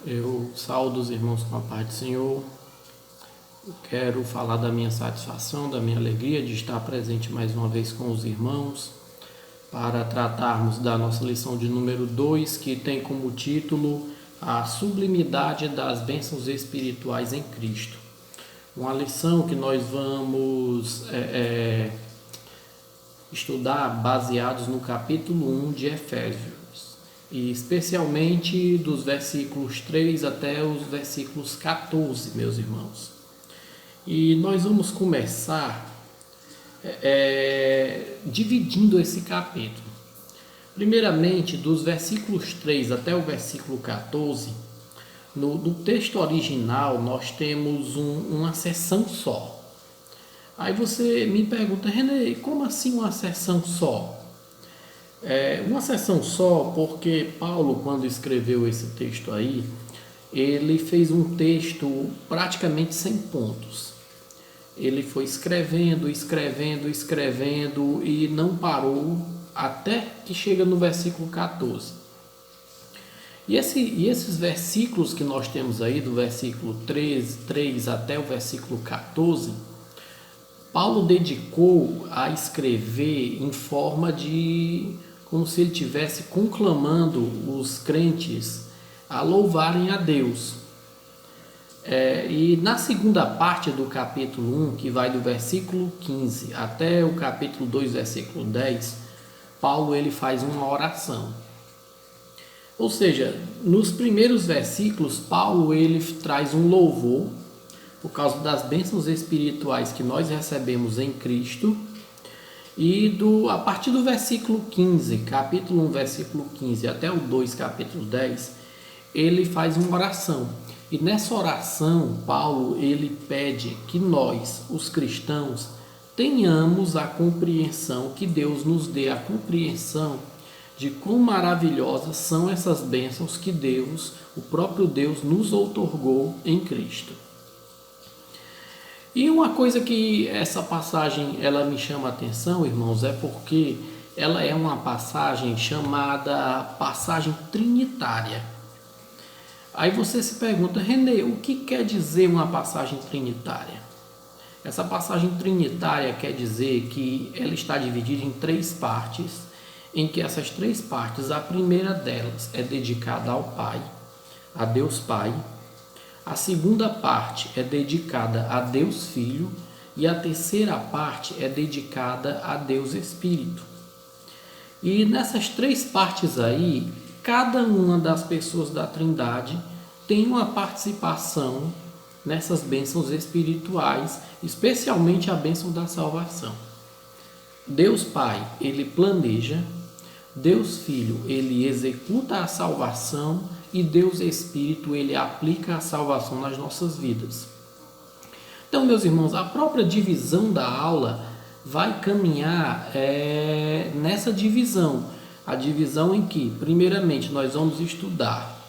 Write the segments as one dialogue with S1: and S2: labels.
S1: Eu saúdo os irmãos com a paz do Senhor. Quero falar da minha satisfação, da minha alegria de estar presente mais uma vez com os irmãos para tratarmos da nossa lição de número 2, que tem como título A Sublimidade das Bênçãos Espirituais em Cristo. Uma lição que nós vamos estudar baseados no capítulo 1 de Efésios, e especialmente dos versículos 3 até os versículos 14, meus irmãos. E nós vamos começar dividindo esse capítulo. Primeiramente, dos versículos 3 até o versículo 14, no texto original nós temos uma seção só. Aí você me pergunta, René, como assim uma seção só? Uma seção só porque Paulo, quando escreveu esse texto aí, ele fez um texto praticamente sem pontos. Ele foi escrevendo e não parou até que chega no versículo 14. E esses versículos que nós temos aí, do versículo 3 até o versículo 14, Paulo dedicou a escrever em forma de como se ele estivesse conclamando os crentes a louvarem a Deus. E na segunda parte do capítulo 1, que vai do versículo 15 até o capítulo 2, versículo 10, Paulo ele faz uma oração. Ou seja, nos primeiros versículos, Paulo ele traz um louvor por causa das bênçãos espirituais que nós recebemos em Cristo. E a partir do versículo 15, capítulo 1, versículo 15 até o 2, capítulo 10, ele faz uma oração. E nessa oração, Paulo ele pede que nós, os cristãos, tenhamos a compreensão, que Deus nos dê a compreensão de quão maravilhosas são essas bênçãos que Deus, o próprio Deus, nos outorgou em Cristo. E uma coisa que essa passagem ela me chama a atenção, irmãos, é porque ela é uma passagem chamada passagem trinitária. Aí você se pergunta, René, o que quer dizer uma passagem trinitária? Essa passagem trinitária quer dizer que ela está dividida em 3 partes, em que essas 3 partes, a primeira delas é dedicada ao Pai, a Deus Pai. A segunda parte é dedicada a Deus Filho e a terceira parte é dedicada a Deus Espírito. E nessas 3 partes aí, cada uma das pessoas da Trindade tem uma participação nessas bênçãos espirituais, especialmente a bênção da salvação. Deus Pai, ele planeja, Deus Filho, ele executa a salvação e Deus Espírito, ele aplica a salvação nas nossas vidas. Então, meus irmãos, a própria divisão da aula vai caminhar nessa divisão. A divisão em que, primeiramente, nós vamos estudar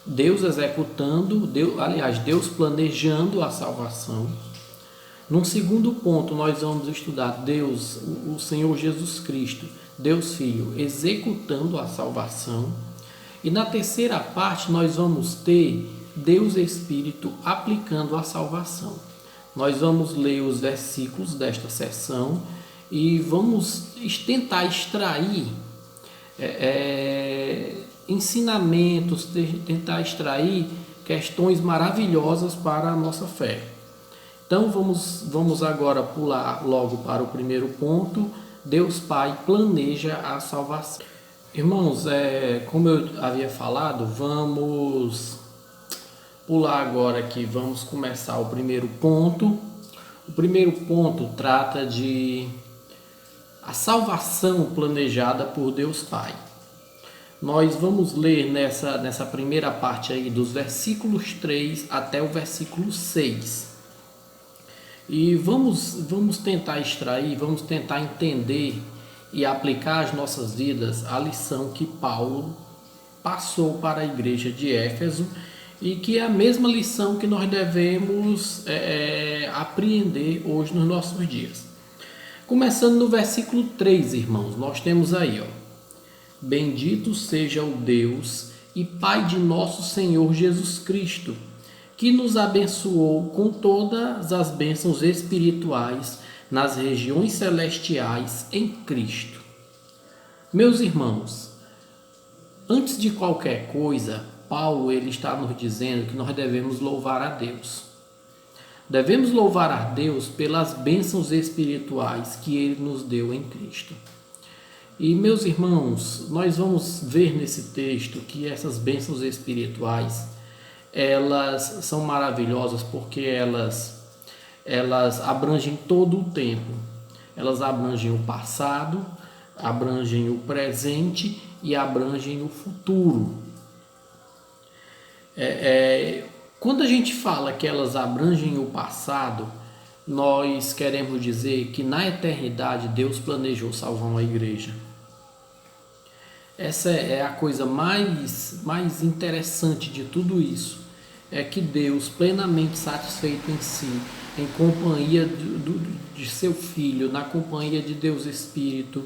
S1: Deus executando, Deus planejando a salvação. Num segundo ponto, nós vamos estudar Deus, o Senhor Jesus Cristo, Deus Filho, executando a salvação. E na terceira parte nós vamos ter Deus Espírito aplicando a salvação. Nós vamos ler os versículos desta sessão e vamos tentar extrair ensinamentos, tentar extrair questões maravilhosas para a nossa fé. Então vamos agora pular logo para o primeiro ponto. Deus Pai planeja a salvação. Irmãos, como eu havia falado, vamos pular agora aqui, vamos começar o primeiro ponto. O primeiro ponto trata de a salvação planejada por Deus Pai. Nós vamos ler nessa primeira parte aí, dos versículos 3 até o versículo 6. E vamos tentar extrair, vamos tentar entender e aplicar às nossas vidas a lição que Paulo passou para a igreja de Éfeso e que é a mesma lição que nós devemos apreender hoje nos nossos dias. Começando no versículo 3, irmãos, nós temos aí, Bendito seja o Deus e Pai de nosso Senhor Jesus Cristo, que nos abençoou com todas as bênçãos espirituais nas regiões celestiais em Cristo. Meus irmãos, antes de qualquer coisa, Paulo ele está nos dizendo que nós devemos louvar a Deus. Devemos louvar a Deus pelas bênçãos espirituais que Ele nos deu em Cristo. E, meus irmãos, nós vamos ver nesse texto que essas bênçãos espirituais, elas são maravilhosas porque elas abrangem todo o tempo. Elas abrangem o passado, abrangem o presente e abrangem o futuro. Quando a gente fala que elas abrangem o passado, nós queremos dizer que na eternidade Deus planejou salvar uma igreja. Essa é a coisa mais interessante de tudo isso. É que Deus, plenamente satisfeito em si, em companhia de seu Filho, na companhia de Deus Espírito,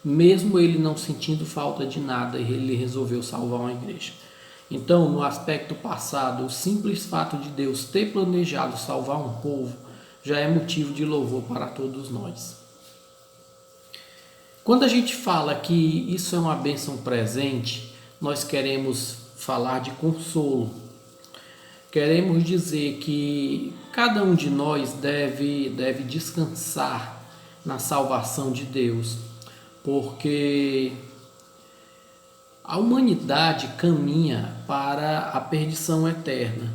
S1: mesmo ele não sentindo falta de nada, ele resolveu salvar uma igreja. Então, no aspecto passado, o simples fato de Deus ter planejado salvar um povo já é motivo de louvor para todos nós. Quando a gente fala que isso é uma bênção presente, nós queremos falar de consolo. Queremos dizer que cada um de nós deve descansar na salvação de Deus, porque a humanidade caminha para a perdição eterna,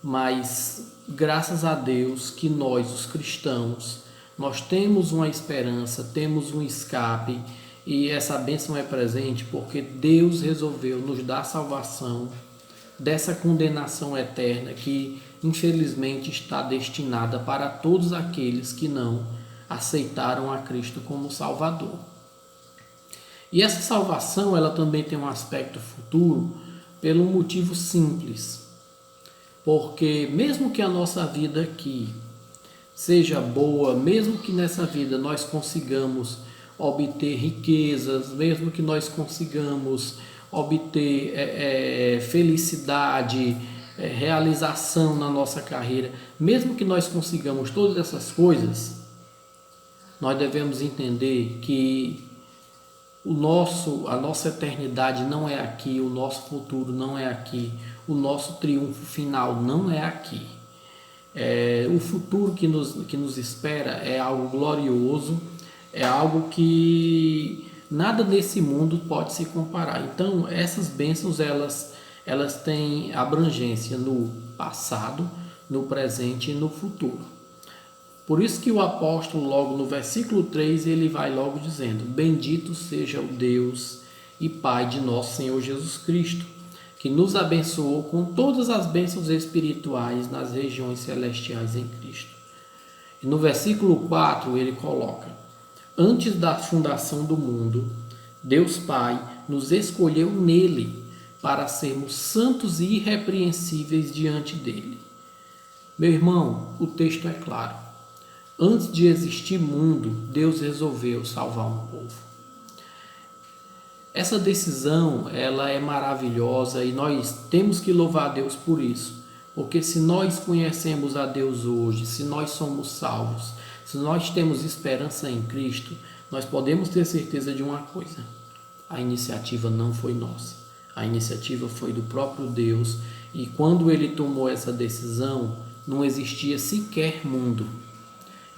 S1: mas graças a Deus que nós, os cristãos, nós temos uma esperança, temos um escape, e essa bênção é presente porque Deus resolveu nos dar salvação dessa condenação eterna que infelizmente está destinada para todos aqueles que não aceitaram a Cristo como Salvador. E essa salvação ela também tem um aspecto futuro pelo motivo simples, porque mesmo que a nossa vida aqui seja boa, mesmo que nessa vida nós consigamos obter riquezas, mesmo que nós consigamos obter felicidade, realização na nossa carreira, mesmo que nós consigamos todas essas coisas, nós devemos entender que a nossa eternidade não é aqui, o nosso futuro não é aqui, o nosso triunfo final não é aqui. O futuro que nos espera é algo glorioso, é algo que nada nesse mundo pode se comparar. Então, essas bênçãos elas têm abrangência no passado, no presente e no futuro. Por isso que o apóstolo, logo no versículo 3, ele vai logo dizendo: bendito seja o Deus e Pai de nosso Senhor Jesus Cristo, que nos abençoou com todas as bênçãos espirituais nas regiões celestiais em Cristo. E no versículo 4 ele coloca: antes da fundação do mundo, Deus Pai nos escolheu nele para sermos santos e irrepreensíveis diante dele. Meu irmão, o texto é claro. Antes de existir mundo, Deus resolveu salvar um povo. Essa decisão, ela é maravilhosa e nós temos que louvar a Deus por isso. Porque se nós conhecemos a Deus hoje, se nós somos salvos, se nós temos esperança em Cristo, nós podemos ter certeza de uma coisa: a iniciativa não foi nossa. A iniciativa foi do próprio Deus, e quando ele tomou essa decisão, não existia sequer mundo.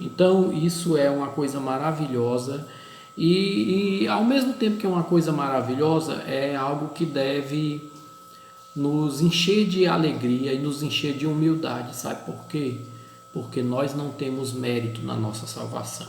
S1: Então isso é uma coisa maravilhosa e ao mesmo tempo que é uma coisa maravilhosa, é algo que deve nos encher de alegria e nos encher de humildade. Sabe por quê? Porque nós não temos mérito na nossa salvação.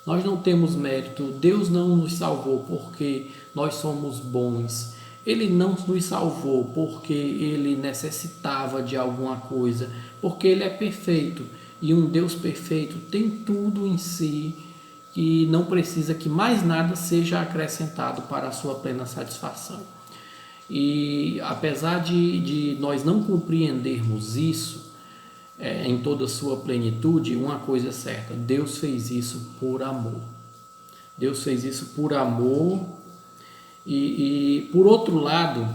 S1: Nós não temos mérito. Deus não nos salvou porque nós somos bons. Ele não nos salvou porque ele necessitava de alguma coisa, porque ele é perfeito. E um Deus perfeito tem tudo em si e não precisa que mais nada seja acrescentado para a sua plena satisfação. E apesar de nós não compreendermos isso em toda a sua plenitude, uma coisa é certa: Deus fez isso por amor. Deus fez isso por amor E por outro lado,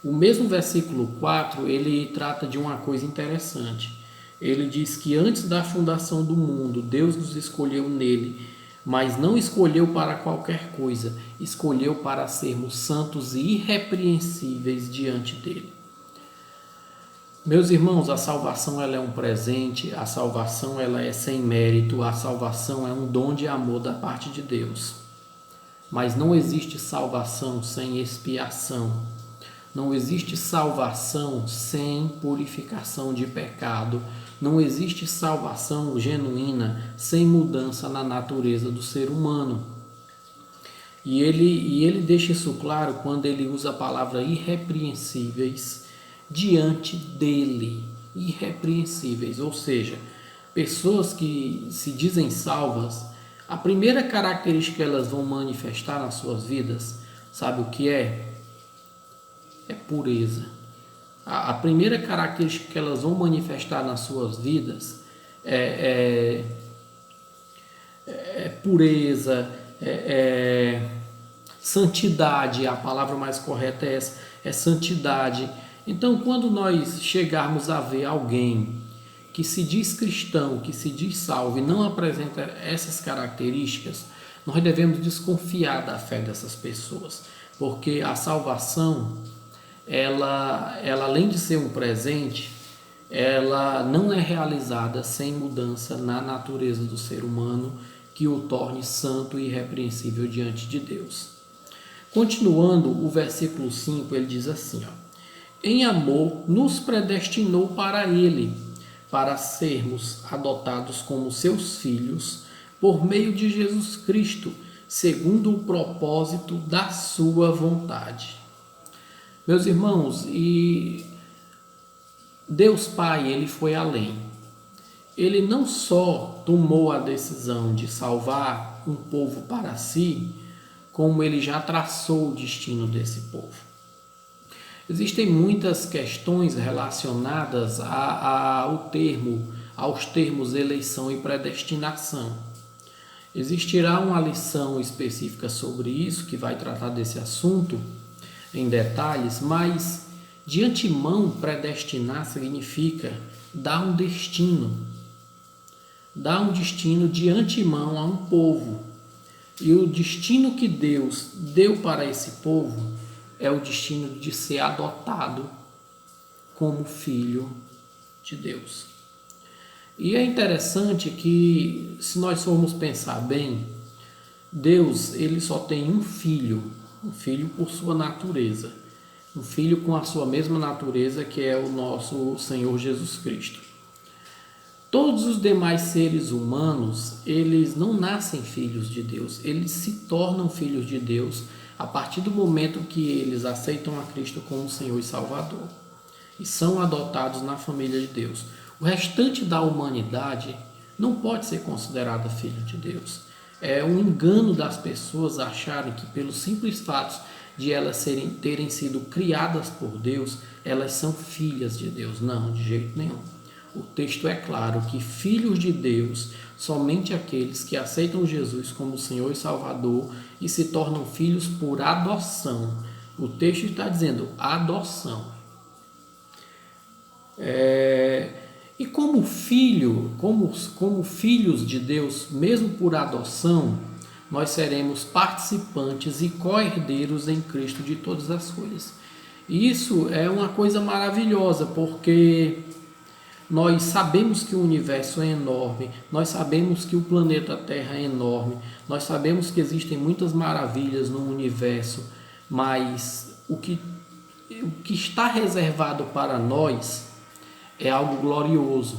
S1: o mesmo versículo 4, ele trata de uma coisa interessante. Ele diz que antes da fundação do mundo, Deus nos escolheu nele, mas não escolheu para qualquer coisa, escolheu para sermos santos e irrepreensíveis diante dele. Meus irmãos, a salvação ela é um presente, a salvação ela é sem mérito, a salvação é um dom de amor da parte de Deus. Mas não existe salvação sem expiação. Não existe salvação sem purificação de pecado. Não existe salvação genuína sem mudança na natureza do ser humano. E ele deixa isso claro quando ele usa a palavra irrepreensíveis diante dele. Irrepreensíveis, ou seja, pessoas que se dizem salvas, a primeira característica que elas vão manifestar nas suas vidas, sabe o que é? É pureza. A primeira característica que elas vão manifestar nas suas vidas é pureza, santidade. A palavra mais correta é essa, é santidade. Então, quando nós chegarmos a ver alguém que se diz cristão, que se diz salvo e não apresenta essas características, nós devemos desconfiar da fé dessas pessoas, porque a salvação, ela além de ser um presente, ela não é realizada sem mudança na natureza do ser humano que o torne santo e irrepreensível diante de Deus. Continuando, o versículo 5, ele diz assim, em amor nos predestinou para ele, para sermos adotados como seus filhos, por meio de Jesus Cristo, segundo o propósito da sua vontade. Meus irmãos, e Deus Pai, ele foi além. Ele não só tomou a decisão de salvar um povo para si, como ele já traçou o destino desse povo. Existem muitas questões relacionadas aos termos eleição e predestinação. Existirá uma lição específica sobre isso, que vai tratar desse assunto em detalhes, mas de antemão predestinar significa dar um destino. Dar um destino de antemão a um povo. E o destino que Deus deu para esse povo é o destino de ser adotado como filho de Deus. E é interessante que, se nós formos pensar bem, Deus ele só tem um filho por sua natureza, um filho com a sua mesma natureza, que é o nosso Senhor Jesus Cristo. Todos os demais seres humanos, eles não nascem filhos de Deus, eles se tornam filhos de Deus a partir do momento que eles aceitam a Cristo como Senhor e Salvador e são adotados na família de Deus. O restante da humanidade não pode ser considerada filho de Deus. É um engano das pessoas acharem que, pelo simples fato de elas terem sido criadas por Deus, elas são filhas de Deus. Não, de jeito nenhum. O texto é claro que filhos de Deus, somente aqueles que aceitam Jesus como Senhor e Salvador e se tornam filhos por adoção. O texto está dizendo adoção. E como filhos de Deus, mesmo por adoção, nós seremos participantes e co-herdeiros em Cristo de todas as coisas. E isso é uma coisa maravilhosa, porque nós sabemos que o universo é enorme, nós sabemos que o planeta Terra é enorme, nós sabemos que existem muitas maravilhas no universo, mas o que está reservado para nós é algo glorioso,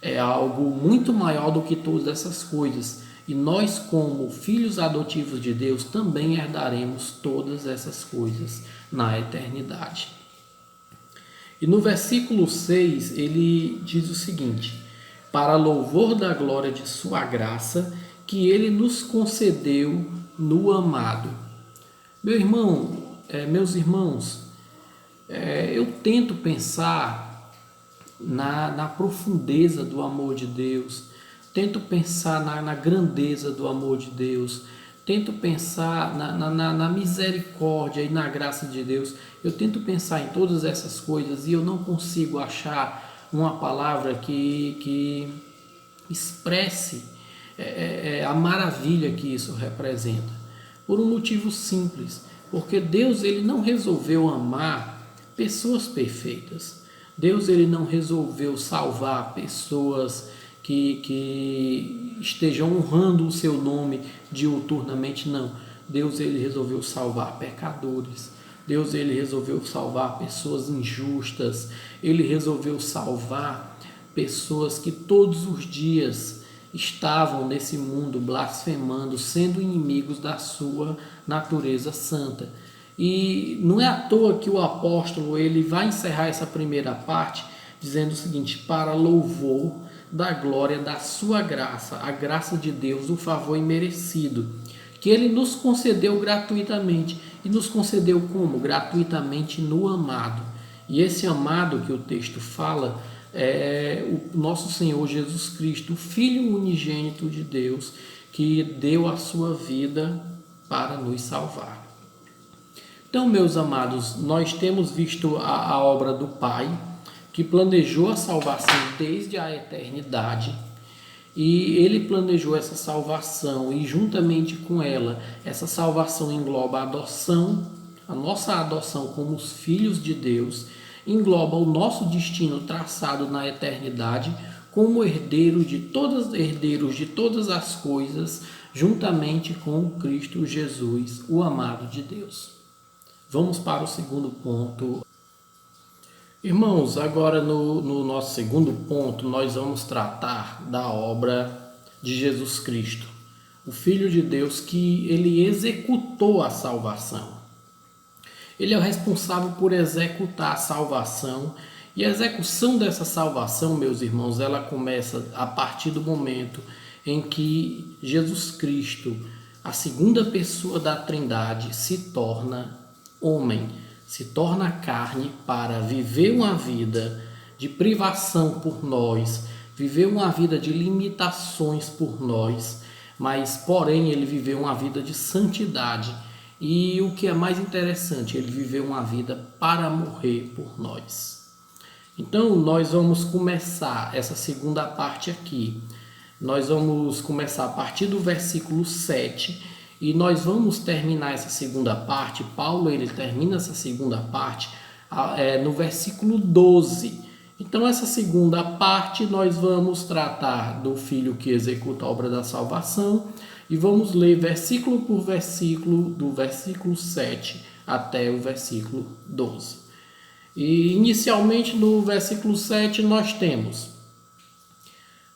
S1: é algo muito maior do que todas essas coisas. E nós, como filhos adotivos de Deus, também herdaremos todas essas coisas na eternidade. E no versículo 6, ele diz o seguinte: para louvor da glória de sua graça, que ele nos concedeu no amado. Meus irmãos, eu tento pensar na profundeza do amor de Deus, tento pensar na grandeza do amor de Deus, tento pensar na misericórdia e na graça de Deus, eu tento pensar em todas essas coisas e eu não consigo achar uma palavra que expresse a maravilha que isso representa. Por um motivo simples, porque Deus ele não resolveu amar pessoas perfeitas. Deus ele não resolveu salvar pessoas que estejam honrando o seu nome diuturnamente, não. Deus ele resolveu salvar pecadores. Deus ele resolveu salvar pessoas injustas. Ele resolveu salvar pessoas que todos os dias estavam nesse mundo blasfemando, sendo inimigos da sua natureza santa. E não é à toa que o apóstolo ele vai encerrar essa primeira parte dizendo o seguinte: para louvor da glória da sua graça, a graça de Deus, o favor imerecido, que ele nos concedeu gratuitamente. E nos concedeu como? Gratuitamente no amado. E esse amado que o texto fala é o nosso Senhor Jesus Cristo, o Filho unigênito de Deus, que deu a sua vida para nos salvar. Então, meus amados, nós temos visto a obra do Pai, que planejou a salvação desde a eternidade, e ele planejou essa salvação, e juntamente com ela, essa salvação engloba a adoção, a nossa adoção como os filhos de Deus, engloba o nosso destino traçado na eternidade como herdeiros de todas as coisas, juntamente com Cristo Jesus, o amado de Deus. Vamos para o segundo ponto. Irmãos, agora no nosso segundo ponto, nós vamos tratar da obra de Jesus Cristo, o Filho de Deus, que ele executou a salvação. Ele é o responsável por executar a salvação, e a execução dessa salvação, meus irmãos, ela começa a partir do momento em que Jesus Cristo, a segunda pessoa da Trindade, se torna homem, se torna carne para viver uma vida de privação por nós, viver uma vida de limitações por nós, mas porém ele viveu uma vida de santidade. E o que é mais interessante, ele viveu uma vida para morrer por nós. Então, nós vamos começar essa segunda parte aqui. Nós vamos começar a partir do versículo 7 e nós vamos terminar essa segunda parte. Paulo ele termina essa segunda parte no versículo 12. Então, essa segunda parte nós vamos tratar do Filho que executa a obra da salvação. E vamos ler versículo por versículo, do versículo 7 até o versículo 12. E inicialmente no versículo 7 nós temos: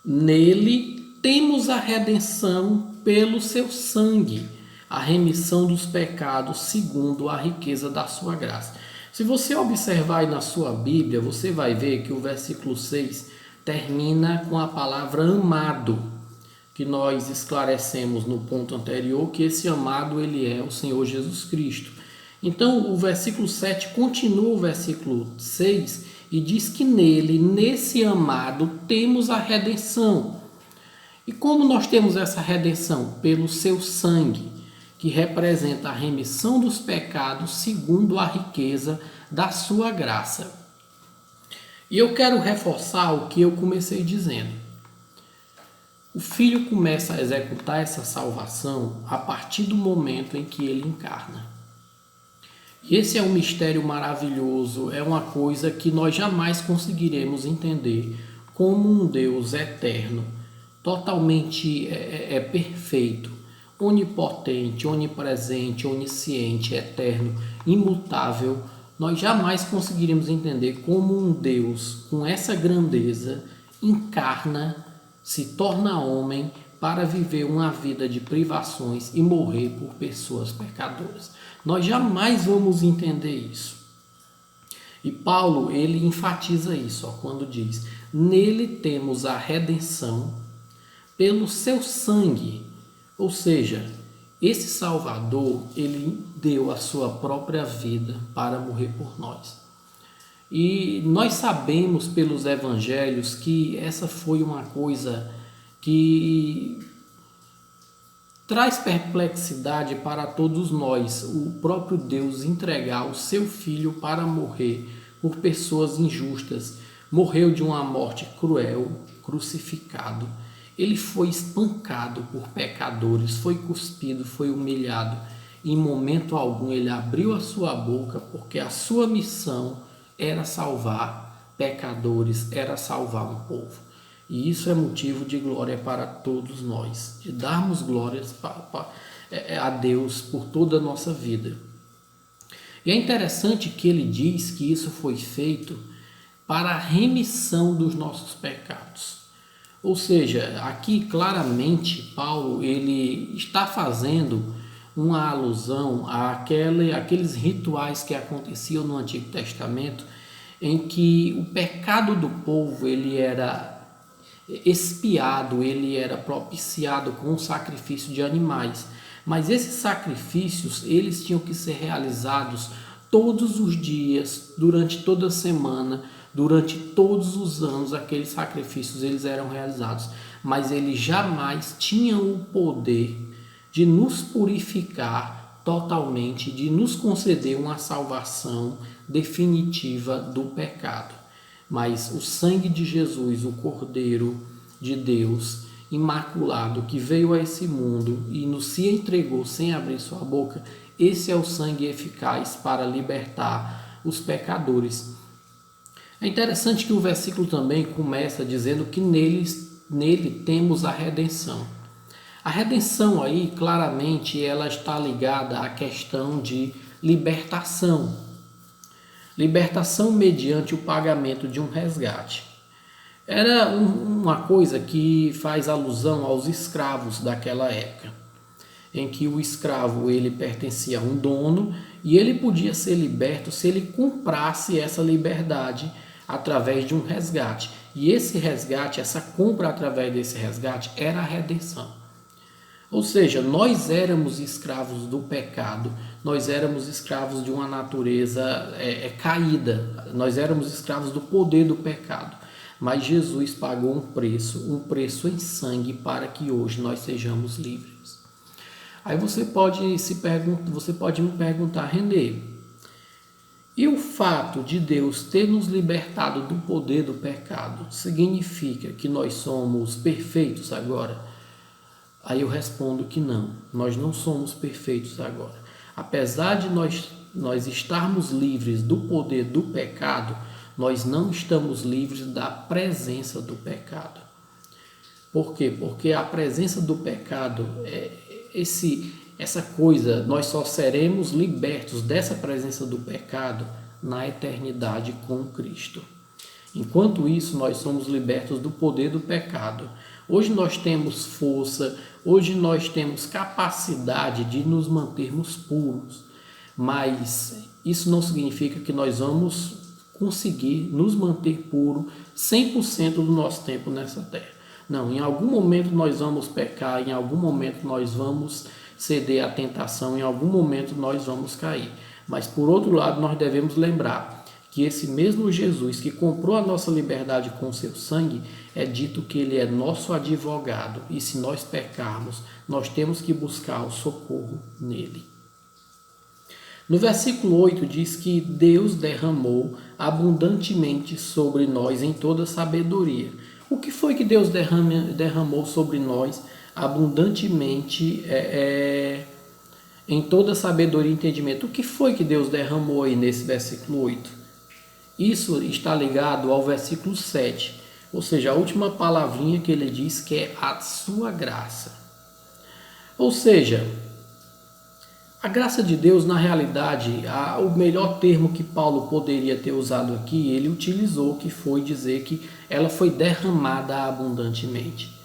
S1: nele temos a redenção pelo seu sangue, a remissão dos pecados segundo a riqueza da sua graça. Se você observar aí na sua Bíblia, você vai ver que o versículo 6 termina com a palavra amado, que nós esclarecemos no ponto anterior, que esse amado ele é o Senhor Jesus Cristo. Então o versículo 7 continua o versículo 6 e diz que nele, nesse amado, temos a redenção. E como nós temos essa redenção? Pelo seu sangue, que representa a remissão dos pecados segundo a riqueza da sua graça. E eu quero reforçar o que eu comecei dizendo. O Filho começa a executar essa salvação a partir do momento em que ele encarna. E esse é um mistério maravilhoso, é uma coisa que nós jamais conseguiremos entender como um Deus eterno, totalmente perfeito, onipotente, onipresente, onisciente, eterno, imutável. Nós jamais conseguiremos entender como um Deus com essa grandeza encarna, se torna homem para viver uma vida de privações e morrer por pessoas pecadoras. Nós jamais vamos entender isso. E Paulo, ele enfatiza isso, quando diz: nele temos a redenção pelo seu sangue. Ou seja, esse Salvador, ele deu a sua própria vida para morrer por nós. E nós sabemos pelos evangelhos que essa foi uma coisa que Traz perplexidade para todos nós o próprio Deus entregar o seu Filho para morrer por pessoas injustas. Morreu de uma morte cruel, crucificado. Ele foi espancado por pecadores, foi cuspido, foi humilhado. Em momento algum ele abriu a sua boca, porque a sua missão era salvar pecadores, era salvar um povo. E isso é motivo de glória para todos nós, de darmos glórias a Deus por toda a nossa vida. E é interessante que ele diz que isso foi feito para a remissão dos nossos pecados. Ou seja, aqui claramente Paulo ele está fazendo uma alusão àqueles rituais que aconteciam no Antigo Testamento, em que o pecado do povo ele era expiado, ele era propiciado com o sacrifício de animais. Mas esses sacrifícios, eles tinham que ser realizados todos os dias, durante toda a semana, durante todos os anos, aqueles sacrifícios eles eram realizados. Mas eles jamais tinham o poder de nos purificar totalmente, de nos conceder uma salvação definitiva do pecado. Mas o sangue de Jesus, o Cordeiro de Deus, imaculado, que veio a esse mundo e nos se entregou sem abrir sua boca, esse é o sangue eficaz para libertar os pecadores. É interessante que o versículo também começa dizendo que nele temos a redenção. A redenção aí, claramente, ela está ligada à questão de libertação. Libertação mediante o pagamento de um resgate. Era uma coisa que faz alusão aos escravos daquela época, em que o escravo ele pertencia a um dono e ele podia ser liberto se ele comprasse essa liberdade através de um resgate. E esse resgate, essa compra através desse resgate, era a redenção. Ou seja, nós éramos escravos do pecado, nós éramos escravos de uma natureza caída, nós éramos escravos do poder do pecado. Mas Jesus pagou um preço em sangue para que hoje nós sejamos livres. Aí você pode me perguntar, Renê, e o fato de Deus ter nos libertado do poder do pecado significa que nós somos perfeitos agora? Aí eu respondo que não, nós não somos perfeitos agora. Apesar de nós estarmos livres do poder do pecado, nós não estamos livres da presença do pecado. Por quê? Porque a presença do pecado, essa coisa, nós só seremos libertos dessa presença do pecado na eternidade com Cristo. Enquanto isso, nós somos libertos do poder do pecado. Hoje nós temos força, hoje nós temos capacidade de nos mantermos puros, mas isso não significa que nós vamos conseguir nos manter puro 100% do nosso tempo nessa terra. Não, em algum momento nós vamos pecar, em algum momento nós vamos ceder à tentação, em algum momento nós vamos cair. Mas por outro lado, nós devemos lembrar que esse mesmo Jesus que comprou a nossa liberdade com seu sangue, é dito que ele é nosso advogado, e se nós pecarmos, nós temos que buscar o socorro nele. No versículo 8 diz que Deus derramou abundantemente sobre nós em toda sabedoria. O que foi que Deus derramou sobre nós abundantemente em toda sabedoria e entendimento? O que foi que Deus derramou aí nesse versículo 8? Isso está ligado ao versículo 7, ou seja, a última palavrinha que ele diz que é a sua graça. Ou seja, a graça de Deus, na realidade, o melhor termo que Paulo poderia ter usado aqui, ele utilizou, que foi dizer que ela foi derramada abundantemente.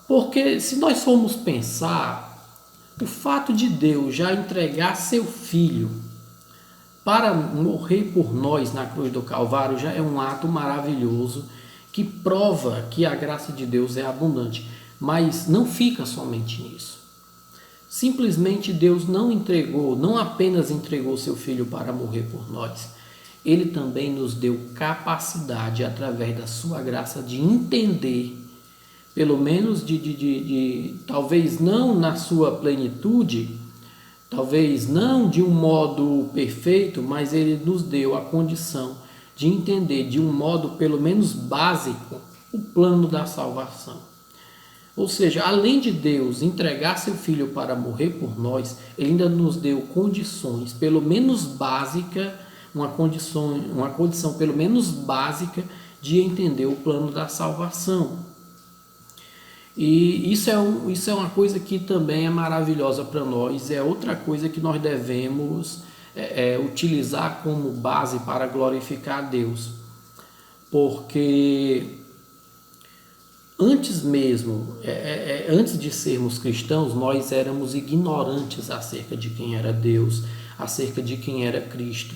S1: Porque se nós formos pensar, o fato de Deus já entregar seu Filho para morrer por nós na cruz do Calvário já é um ato maravilhoso que prova que a graça de Deus é abundante. Mas não fica somente nisso. Simplesmente Deus não apenas entregou seu Filho para morrer por nós, Ele também nos deu capacidade, através da sua graça, de entender pelo menos talvez não na sua plenitude, talvez não de um modo perfeito, mas ele nos deu a condição de entender de um modo pelo menos básico o plano da salvação. Ou seja, além de Deus entregar seu Filho para morrer por nós, ele ainda nos deu condições pelo menos básica, uma condição pelo menos básica de entender o plano da salvação. E isso é uma coisa que também é maravilhosa para nós, é outra coisa que nós devemos utilizar como base para glorificar a Deus. Porque antes mesmo, antes de sermos cristãos, nós éramos ignorantes acerca de quem era Deus, acerca de quem era Cristo.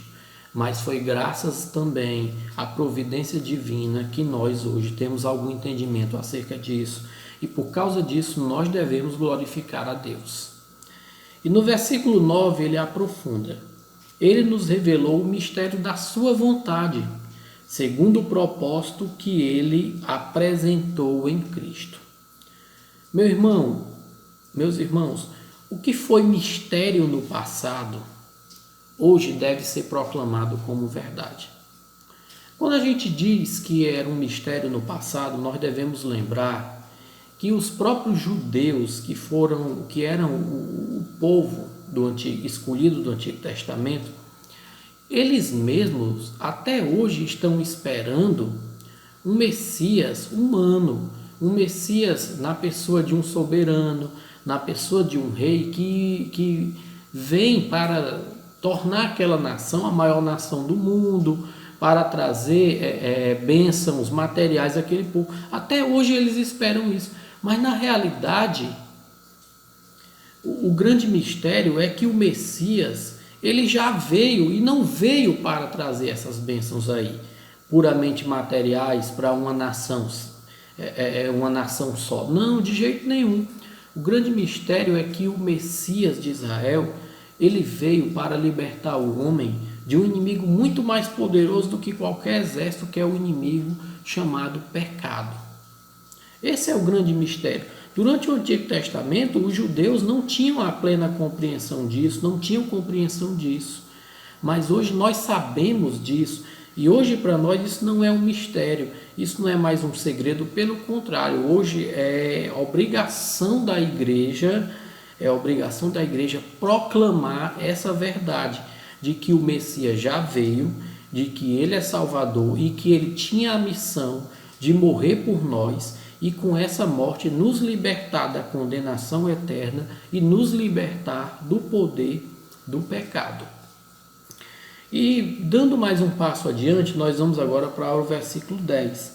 S1: Mas foi graças também à providência divina que nós hoje temos algum entendimento acerca disso. E por causa disso nós devemos glorificar a Deus. E no versículo 9 ele aprofunda. Ele nos revelou o mistério da sua vontade, segundo o propósito que ele apresentou em Cristo. Meus irmãos, o que foi mistério no passado, hoje deve ser proclamado como verdade. Quando a gente diz que era um mistério no passado, nós devemos lembrar que os próprios judeus que eram o povo escolhido do Antigo Testamento, eles mesmos até hoje estão esperando um Messias humano, um Messias na pessoa de um soberano, na pessoa de um rei que vem para tornar aquela nação a maior nação do mundo, para trazer bênçãos materiais àquele povo. Até hoje eles esperam isso. Mas na realidade, o grande mistério é que o Messias, ele já veio e não veio para trazer essas bênçãos aí, puramente materiais para uma nação só. Não, de jeito nenhum. O grande mistério é que o Messias de Israel, ele veio para libertar o homem de um inimigo muito mais poderoso do que qualquer exército, que é o inimigo chamado pecado. Esse é o grande mistério. Durante o Antigo Testamento, os judeus não tinham a plena compreensão disso, não tinham compreensão disso. Mas hoje nós sabemos disso. E hoje para nós isso não é um mistério, isso não é mais um segredo, pelo contrário, hoje é obrigação da igreja proclamar essa verdade de que o Messias já veio, de que ele é Salvador e que ele tinha a missão de morrer por nós e com essa morte nos libertar da condenação eterna e nos libertar do poder do pecado. E dando mais um passo adiante, nós vamos agora para o versículo 10.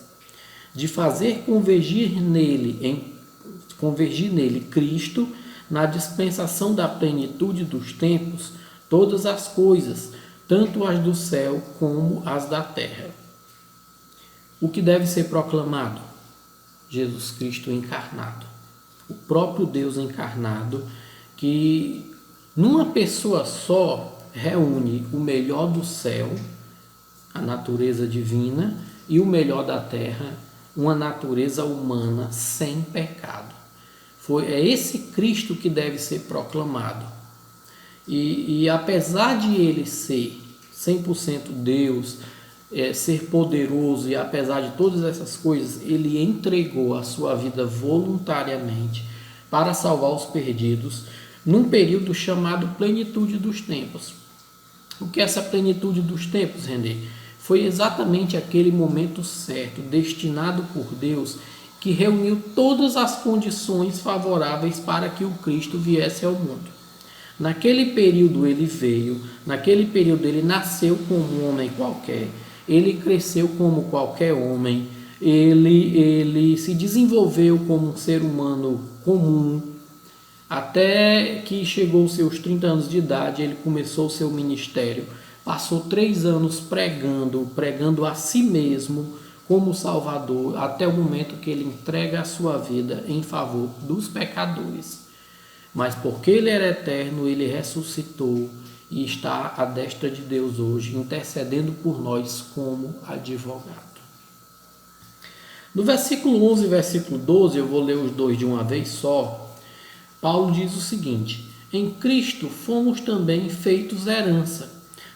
S1: De fazer convergir nele Cristo, na dispensação da plenitude dos tempos, todas as coisas, tanto as do céu como as da terra. O que deve ser proclamado? Jesus Cristo encarnado. O próprio Deus encarnado, que numa pessoa só reúne o melhor do céu, a natureza divina, e o melhor da terra, uma natureza humana sem pecado. É esse Cristo que deve ser proclamado. E apesar de ele ser 100% Deus, ser poderoso, e apesar de todas essas coisas, ele entregou a sua vida voluntariamente para salvar os perdidos, num período chamado plenitude dos tempos. O que é essa plenitude dos tempos, René? Foi exatamente aquele momento certo, destinado por Deus, que reuniu todas as condições favoráveis para que o Cristo viesse ao mundo. Naquele período ele veio, naquele período ele nasceu como um homem qualquer, ele cresceu como qualquer homem, ele se desenvolveu como um ser humano comum, até que chegou aos seus 30 anos de idade, ele começou o seu ministério, passou 3 anos pregando a si mesmo como Salvador, até o momento que ele entrega a sua vida em favor dos pecadores. Mas porque ele era eterno, ele ressuscitou e está à destra de Deus hoje, intercedendo por nós como advogado. No versículo 11 e versículo 12, eu vou ler os dois de uma vez só. Paulo diz o seguinte: em Cristo fomos também feitos herança,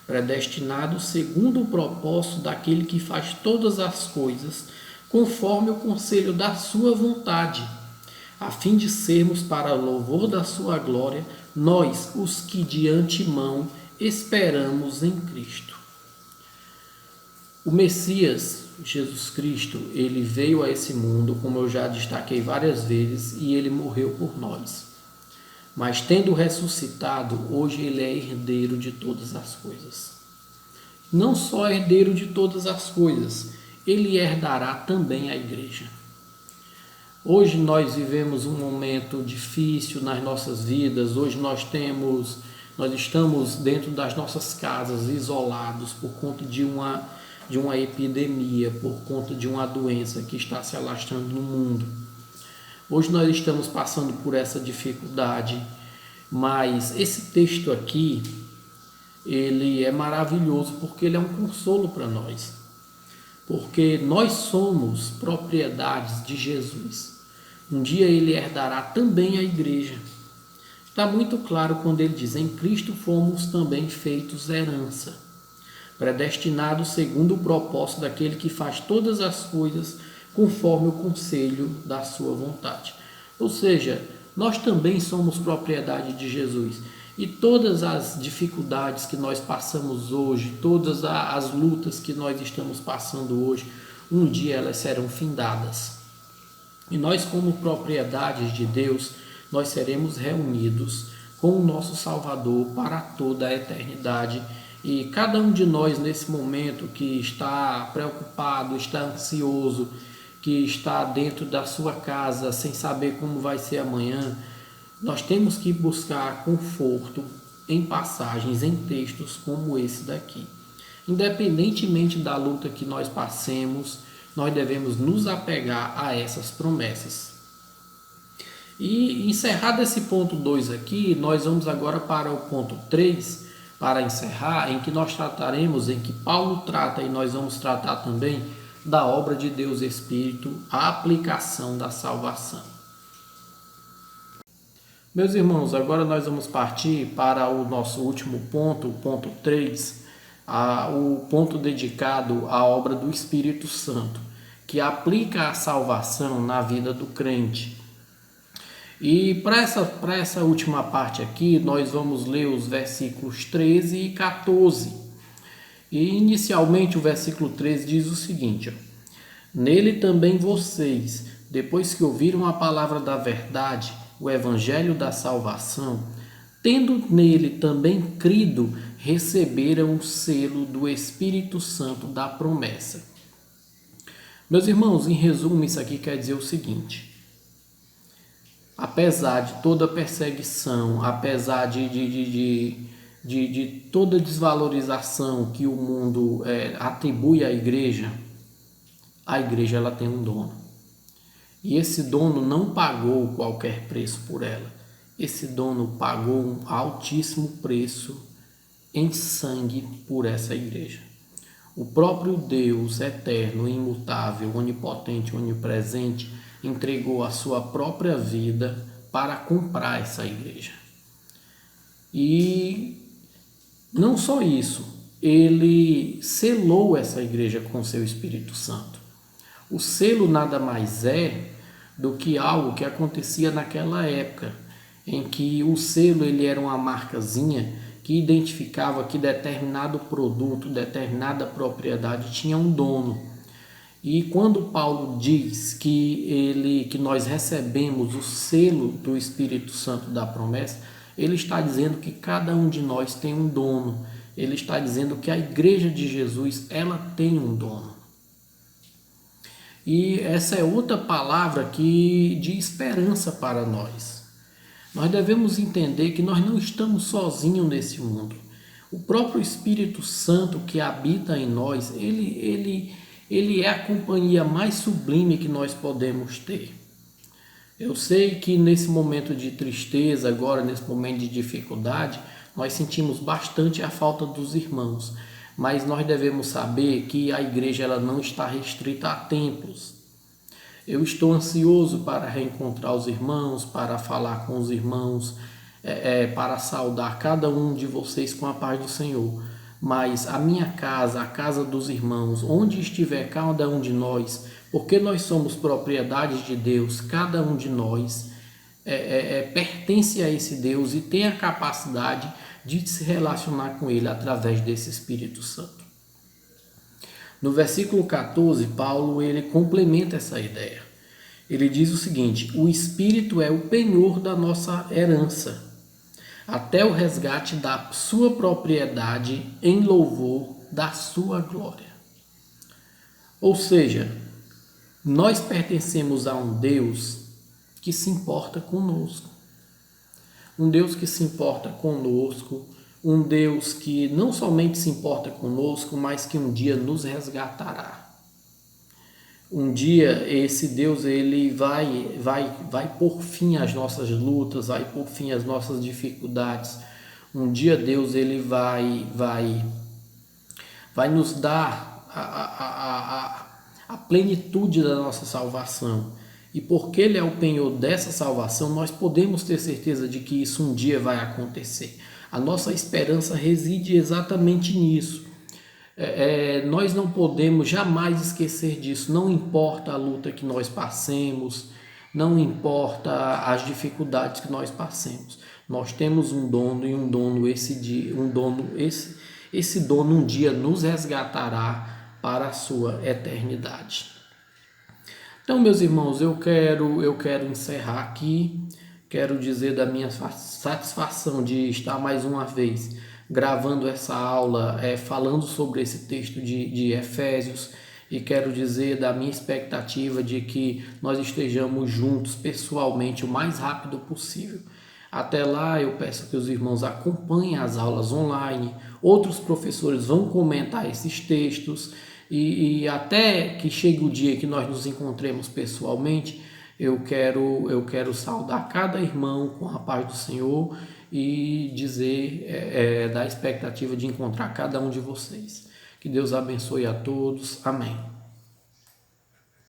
S1: predestinados segundo o propósito daquele que faz todas as coisas, conforme o conselho da sua vontade, a fim de sermos para louvor da sua glória, nós, os que de antemão esperamos em Cristo. O Messias, Jesus Cristo, ele veio a esse mundo, como eu já destaquei várias vezes, e ele morreu por nós. Mas tendo ressuscitado, hoje ele é herdeiro de todas as coisas. Não só herdeiro de todas as coisas, ele herdará também a igreja. Hoje nós vivemos um momento difícil nas nossas vidas. Hoje nós estamos dentro das nossas casas, isolados por conta de uma epidemia, por conta de uma doença que está se alastrando no mundo. Hoje nós estamos passando por essa dificuldade, mas esse texto aqui, ele é maravilhoso porque ele é um consolo para nós. Porque nós somos propriedades de Jesus. Um dia ele herdará também a igreja. Está muito claro quando ele diz: em Cristo fomos também feitos herança, predestinados segundo o propósito daquele que faz todas as coisas conforme o conselho da sua vontade. Ou seja, nós também somos propriedade de Jesus. E todas as dificuldades que nós passamos hoje, todas as lutas que nós estamos passando hoje, um dia elas serão findadas. E nós, como propriedades de Deus, nós seremos reunidos com o nosso Salvador para toda a eternidade. E cada um de nós nesse momento que está preocupado, está ansioso, que está dentro da sua casa sem saber como vai ser amanhã, nós temos que buscar conforto em passagens, em textos como esse daqui. Independentemente da luta que nós passemos, nós devemos nos apegar a essas promessas. E encerrado esse ponto 2 aqui, nós vamos agora para o ponto 3, para encerrar, em que nós trataremos, em que Paulo trata e nós vamos tratar também da obra de Deus Espírito, a aplicação da salvação. Meus irmãos, agora nós vamos partir para o nosso último ponto, o ponto 3, o ponto dedicado à obra do Espírito Santo, que aplica a salvação na vida do crente. E para essa última parte aqui, nós vamos ler os versículos 13 e 14. E inicialmente o versículo 13 diz o seguinte: nele também vocês, depois que ouviram a palavra da verdade, o evangelho da salvação, tendo nele também crido, receberam o selo do Espírito Santo da promessa. Meus irmãos, em resumo, isso aqui quer dizer o seguinte: apesar de toda perseguição, apesar de toda desvalorização que o mundo atribui à igreja ela tem um dono. E esse dono não pagou qualquer preço por ela. Esse dono pagou um altíssimo preço em sangue por essa igreja. O próprio Deus eterno, imutável, onipotente, onipresente, entregou a sua própria vida para comprar essa igreja. E não só isso, ele selou essa igreja com seu Espírito Santo. O selo nada mais é do que algo que acontecia naquela época, em que o selo ele era uma marcazinha que identificava que determinado produto, determinada propriedade tinha um dono. E quando Paulo diz que nós recebemos o selo do Espírito Santo da promessa, ele está dizendo que cada um de nós tem um dono. Ele está dizendo que a igreja de Jesus, ela tem um dono. E essa é outra palavra de esperança para nós. Nós devemos entender que nós não estamos sozinhos nesse mundo. O próprio Espírito Santo que habita em nós, ele é a companhia mais sublime que nós podemos ter. Eu sei que nesse momento de tristeza, agora nesse momento de dificuldade, nós sentimos bastante a falta dos irmãos. Mas nós devemos saber que a igreja ela não está restrita a templos. Eu estou ansioso para reencontrar os irmãos, para falar com os irmãos, para saudar cada um de vocês com a paz do Senhor. Mas a minha casa, a casa dos irmãos, onde estiver cada um de nós, porque nós somos propriedades de Deus, cada um de nós pertence a esse Deus e tem a capacidade de se relacionar com Ele através desse Espírito Santo. No versículo 14, Paulo ele complementa essa ideia. Ele diz o seguinte: o Espírito é o penhor da nossa herança, até o resgate da sua propriedade em louvor da sua glória. Ou seja, nós pertencemos a um Deus que se importa conosco. Um Deus que se importa conosco, um Deus que não somente se importa conosco, mas que um dia nos resgatará. Um dia esse Deus ele vai pôr fim às nossas lutas, vai pôr fim às nossas dificuldades. Um dia Deus ele vai nos dar a plenitude da nossa salvação. E porque Ele é o penhor dessa salvação, nós podemos ter certeza de que isso um dia vai acontecer. A nossa esperança reside exatamente nisso. Nós não podemos jamais esquecer disso. Não importa a luta que nós passemos, não importa as dificuldades que nós passemos. Nós temos um dono e esse dono um dia nos resgatará para a sua eternidade. Então, meus irmãos, eu quero encerrar aqui. Quero dizer da minha satisfação de estar mais uma vez gravando essa aula, falando sobre esse texto de Efésios, e quero dizer da minha expectativa de que nós estejamos juntos pessoalmente o mais rápido possível. Até lá, eu peço que os irmãos acompanhem as aulas online, outros professores vão comentar esses textos, e até que chegue o dia que nós nos encontremos pessoalmente, eu quero saudar cada irmão com a paz do Senhor e dizer da expectativa de encontrar cada um de vocês. Que Deus abençoe a todos. Amém.